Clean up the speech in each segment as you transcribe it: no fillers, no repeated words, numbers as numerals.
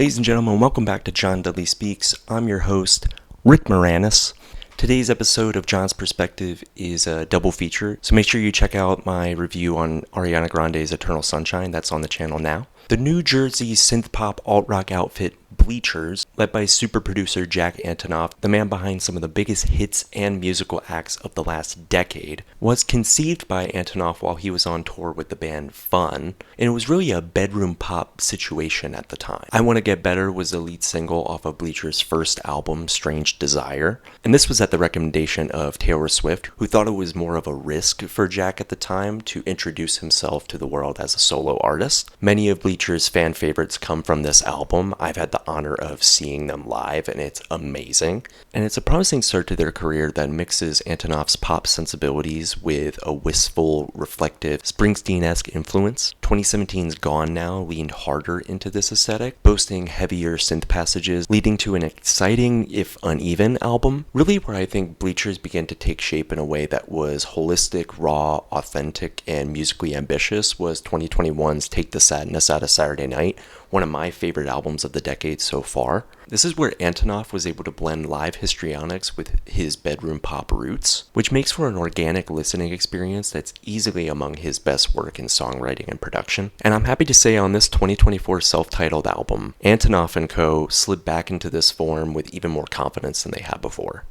Ladies and gentlemen, welcome back to John Dudley Speaks. I'm your host, Rick Moranis. Today's episode of John's Perspective is a double feature, so make sure you check out my review on Ariana Grande's Eternal Sunshine. That's on the channel now. The New Jersey synth-pop alt-rock outfit Bleachers, led by super producer Jack Antonoff, the man behind some of the biggest hits and musical acts of the last decade, was conceived by Antonoff while he was on tour with the band Fun, and it was really a bedroom pop situation at the time. I Wanna Get Better was the lead single off of Bleachers' first album, Strange Desire, and this was at the recommendation of Taylor Swift, who thought it was more of a risk for Jack at the time to introduce himself to the world as a solo artist. Many of Bleachers' fan favorites come from this album. I've had the honor of seeing them live, and it's amazing. And it's a promising start to their career that mixes Antonoff's pop sensibilities with a wistful, reflective, Springsteen-esque influence. 2017's Gone Now leaned harder into this aesthetic, boasting heavier synth passages, leading to an exciting, if uneven, album. Really where I think Bleachers began to take shape in a way that was holistic, raw, authentic, and musically ambitious was 2021's Take the Sadness Out of Saturday Night, one of my favorite albums of the decade so far. This is where Antonoff was able to blend live histrionics with his bedroom pop roots, which makes for an organic listening experience that's easily among his best work in songwriting and production. And I'm happy to say on this 2024 self-titled album, Antonoff and co. slid back into this form with even more confidence than they had before.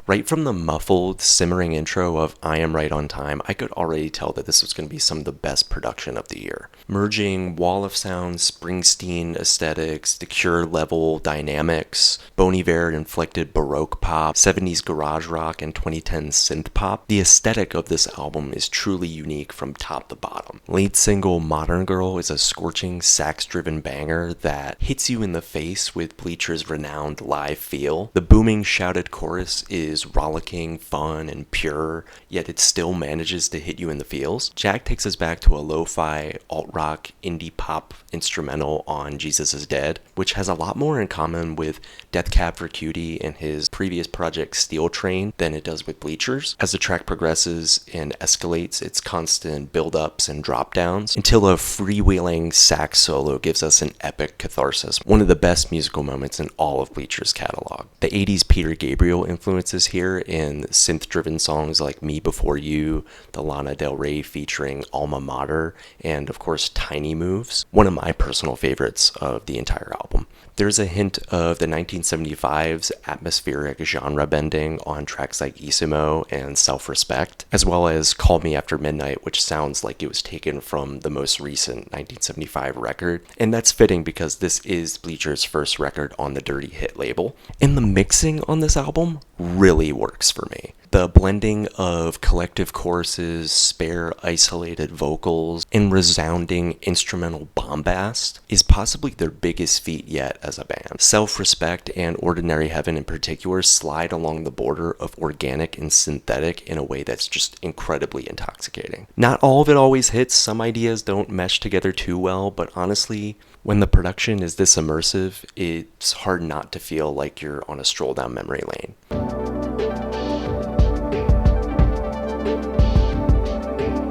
Right from the muffled, simmering intro of I Am Right on Time, I could already tell that this was going to be some of the best production of the year. Merging wall of sound, Springsteen aesthetics, The Cure level dynamics, Bon Iver inflected Baroque pop, 70s garage rock, and 2010s synth pop, the aesthetic of this album is truly unique from top to bottom. Lead single Modern Girl is a scorching, sax-driven banger that hits you in the face with Bleachers' renowned live feel. The booming shouted chorus is rollicking, fun, and pure, yet it still manages to hit you in the feels. Jack takes us back to a lo-fi, alt-rock, indie pop instrumental on Jesus is Dead, which has a lot more in common with Death Cab for Cutie and his previous project Steel Train than it does with Bleachers. As the track progresses and escalates its constant build-ups and drop-downs until a freewheeling sax solo gives us an epic catharsis, one of the best musical moments in all of Bleachers' catalog. The 80s Peter Gabriel influences here in synth-driven songs like Me Before You, the Lana Del Rey featuring Alma Mater, and of course Tiny Moves, one of my personal favorites of the entire album. There's a hint of the 1975's atmospheric genre bending on tracks like Isimo and Self-Respect, as well as Call Me After Midnight, which sounds like it was taken from the most recent 1975 record, and that's fitting because this is Bleachers' first record on the Dirty Hit label. And the mixing on this album really works for me. The blending of collective choruses, spare isolated vocals, and resounding instrumental bombast is possibly their biggest feat yet as a band. Self-Respect and Ordinary Heaven in particular slide along the border of organic and synthetic in a way that's just incredibly intoxicating. Not all of it always hits, some ideas don't mesh together too well, but honestly, when the production is this immersive, it's hard not to feel like you're on a stroll down memory lane.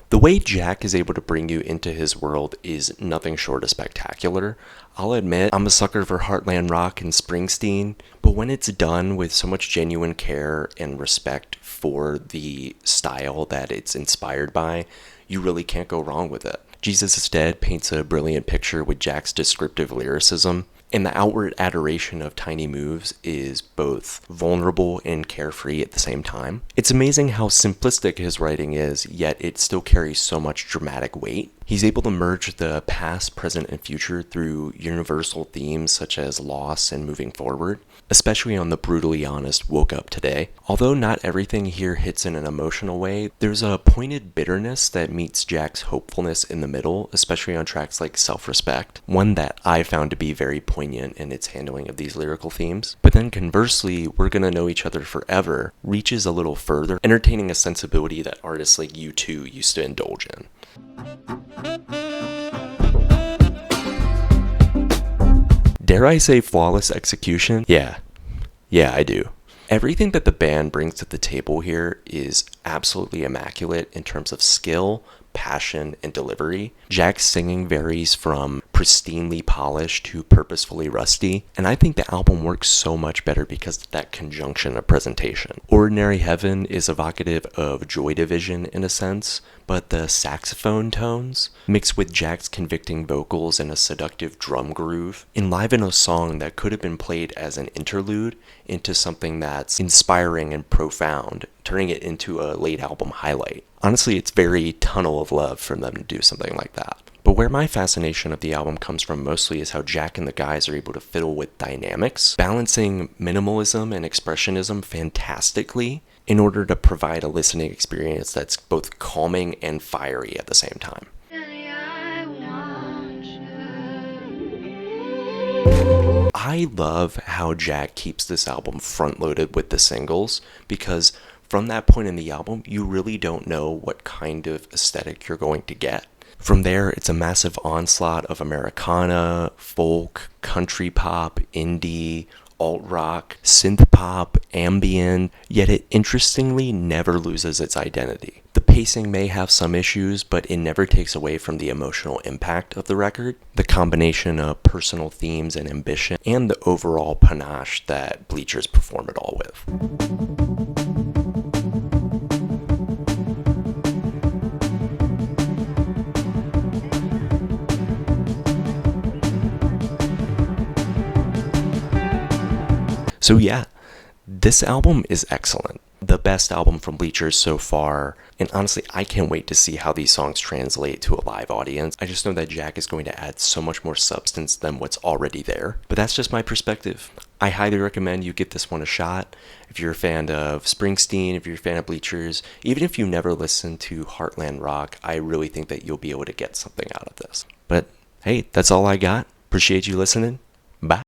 The way Jack is able to bring you into his world is nothing short of spectacular. I'll admit, I'm a sucker for Heartland rock and Springsteen, but when it's done with so much genuine care and respect for the style that it's inspired by, you really can't go wrong with it. Jesus is Dead paints a brilliant picture with Jack's descriptive lyricism, and the outward adoration of Tiny Moves is both vulnerable and carefree at the same time. It's amazing how simplistic his writing is, yet it still carries so much dramatic weight. He's able to merge the past, present, and future through universal themes such as loss and moving forward, especially on the brutally honest Woke Up Today. Although not everything here hits in an emotional way, there's a pointed bitterness that meets Jack's hopefulness in the middle, especially on tracks like Self-Respect, one that I found to be very poignant in its handling of these lyrical themes. But then conversely, We're Gonna Know Each Other Forever reaches a little further, entertaining a sensibility that artists like U2 used to indulge in. Dare I say flawless execution? Yeah, I do. Everything that the band brings to the table here is absolutely immaculate in terms of skill, passion and delivery. Jack's singing varies from pristinely polished to purposefully rusty, and I think the album works so much better because of that conjunction of presentation. Ordinary Heaven is evocative of Joy Division in a sense, but the saxophone tones, mixed with Jack's convicting vocals and a seductive drum groove, enliven a song that could have been played as an interlude into something that's inspiring and profound, turning it into a late album highlight. Honestly, it's very Tunnel of Love for them to do something like that. But where my fascination of the album comes from mostly is how Jack and the guys are able to fiddle with dynamics, balancing minimalism and expressionism fantastically in order to provide a listening experience that's both calming and fiery at the same time. I love how Jack keeps this album front-loaded with the singles, because from that point in the album, you really don't know what kind of aesthetic you're going to get. From there, it's a massive onslaught of Americana, folk, country pop, indie, alt-rock, synth-pop, ambient, yet it interestingly never loses its identity. The pacing may have some issues, but it never takes away from the emotional impact of the record, the combination of personal themes and ambition, and the overall panache that Bleachers perform it all with. So yeah, this album is excellent. The best album from Bleachers so far, and honestly, I can't wait to see how these songs translate to a live audience. I just know that Jack is going to add so much more substance than what's already there. But that's just my perspective. I highly recommend you give this one a shot. If you're a fan of Springsteen, if you're a fan of Bleachers, even if you never listened to Heartland rock, I really think that you'll be able to get something out of this. But hey, that's all I got. Appreciate you listening.